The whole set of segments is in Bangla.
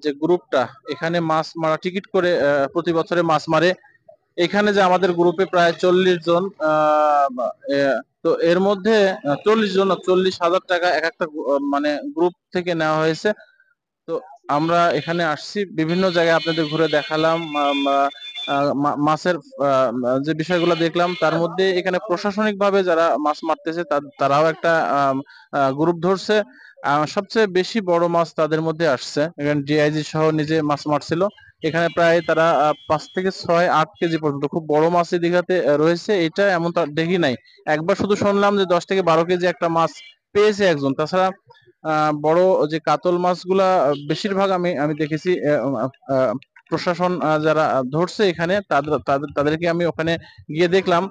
যে গ্রুপটা এখানে মাছ মারা টিকিট করে প্রতি বছরে মাছ মারে, এখানে যে আমাদের গ্রুপে প্রায় 40 জন, তো এর মধ্যে 40 জন 40,000 টাকা এক একটা মানে গ্রুপ থেকে নেওয়া হয়েছে। তো আমরা এখানে আসছি, বিভিন্ন জায়গায় আপনাদের ঘুরে দেখালাম, মাছের যে বিষয়গুলো দেখলাম, তার মধ্যে এখানে প্রশাসনিক ভাবে যারা মাছ মারতেছে তারাও একটা গ্রুপ ধরছে। সবচেয়ে বেশি বড় মাছ তাদের মধ্যে আসছে, এখানে ডিআইজি সহ নিজে মাছ মারছিল। এখানে প্রায় তারা 5 থেকে 6 8 কেজি পর্যন্ত খুব বড় মাছ এই দিঘাতে রয়েছে, এটা এমন দেখি নাই। একবার শুধু শুনলাম যে 10 থেকে 12 কেজি একটা মাছ পেয়েছে একজন। তাছাড়া বড় যে কাতল মাছগুলা বেশিরভাগ আমি আমি দেখেছি প্রশাসন যারা ধরছে এখানে তাদেরকে আমি ওখানে গিয়ে দেখলাম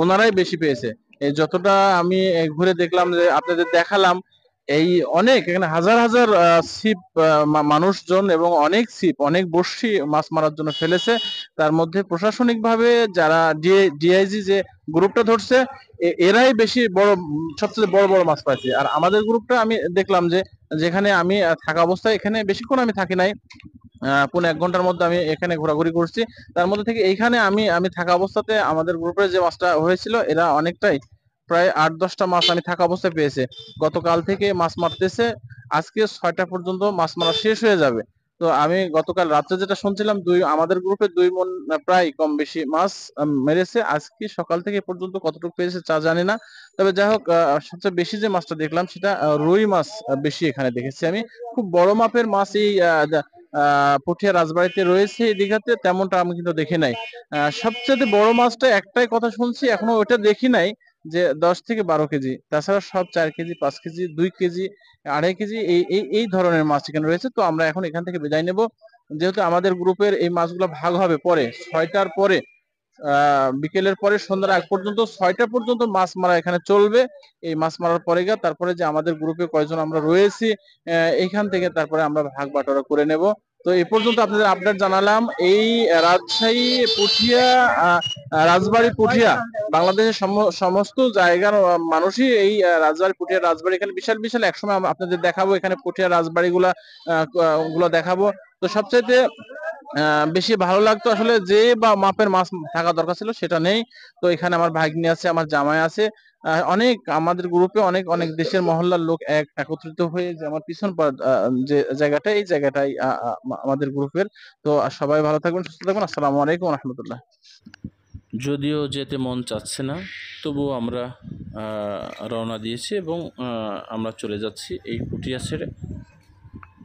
ওনারাই বেশি পেয়েছে। এই যতটা আমি ঘুরে দেখলাম, যে আপনাদের দেখালাম, এই অনেক এখানে হাজার হাজার ছিপ, মানুষজন এবং অনেক ছিপ, অনেক বড়শি মাছ মারার জন্য ফেলেছে। তার মধ্যে প্রশাসনিক ভাবে যারা ডিআইজি যে গ্রুপটা ধরছে, এরাই বেশি বড়, সবচেয়ে বড় বড় মাছ পাইছে। আর আমাদের গ্রুপটা আমি দেখলাম যে যেখানে আমি থাকা অবস্থায়, এখানে বেশিক্ষণ আমি থাকি নাই, 1.5 ঘন্টার মধ্যে আমি এখানে ঘোরাঘুরি করছি। তার মধ্যে থেকে এইখানে আমি আমি থাকা অবস্থাতে আমাদের গ্রুপের যে মাছটা হয়েছিল, এরা অনেকটাই, প্রায় 8-10টা মাছ আমি থাকা অবস্থায় পেয়েছে। গতকাল থেকে মাছ মারতেছে, আজকে 6টা পর্যন্ত মাছ মারা শেষ হয়ে যাবে। তো আমি গতকাল রাত্রে যেটা শুনছিলাম, আমাদের গ্রুপে 2 মণ প্রায় কম বেশি মাছ মেরেছে। আজকে সকাল থেকে এ পর্যন্ত কতটুকু পেয়েছে তা জানি না। তবে যাই হোক, সবচেয়ে বেশি যে মাছটা দেখলাম সেটা রুই মাছ বেশি এখানে দেখেছি আমি। খুব বড় মাপের মাছ এই পুঠিয়া রাজবাড়িতে রয়েছে এই দিঘাতে, তেমনটা আমি কিন্তু দেখি নাই। সবচেয়ে বড় মাছটা একটাই কথা শুনছি, এখনো ওটা দেখি নাই, যে 10 থেকে 12 কেজি। তাছাড়া সব 4 কেজি, 5 কেজি, 2 কেজি, 2.5 কেজি, এই এই এই ধরনের মাছ এখানে রয়েছে। তো আমরা এখন এখান থেকে বিদায় নেব, যেহেতু আমাদের গ্রুপের এই মাছগুলো ভাগ হবে পরে 6টার পরে, বিকেলের পরে সন্ধ্যার আগ পর্যন্ত 6টা পর্যন্ত মাছ মারা এখানে চলবে। এই মাছ মারার পরে তারপরে যে আমাদের গ্রুপে কয়জন আমরা রয়েছি, এইখান থেকে তারপরে আমরা ভাগ বাটোয়ারা করে নেব। তো এই পর্যন্ত আপনাদের আপডেট জানালাম। এই রাজশাহী পুঠিয়া, রাজবাড়ী পুঠিয়া, বাংলাদেশের সমস্ত জায়গার মানুষই এই রাজবাড়ী পুঠিয়া রাজবাড়ি, এখানে বিশাল বিশাল, একসময় আপনাদের দেখাবো এখানে পুঠিয়া রাজবাড়ি গুলা গুলো দেখাবো। তো সবচাইতে বেশি ভালো লাগতো আসলে যে বা মাপের মাছ থাকা দরকার ছিল সেটা নেই। তো এখানে আমার ভাগ্নি আছে, আমার জামাই আছে, অনেক আমাদের গ্রুপে অনেক অনেক দেশের মহল্লার লোক একত্রিত হয়ে, যে আমার পিছন যে জায়গাটা, এই জায়গাটাই আমাদের গ্রুপের। তো সবাই ভালো থাকবেন, সুস্থ থাকবেন। আসসালামু আলাইকুম রহমতুল্লাহ। যদিও যেতে মন চাচ্ছে না, তবুও আমরা রওনা দিয়েছি এবং আমরা চলে যাচ্ছি এই পুঠিয়া ছেড়ে।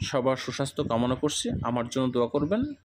সবার সুস্বাস্থ্য কামনা করছি, আমার জন্য দোয়া করবেন।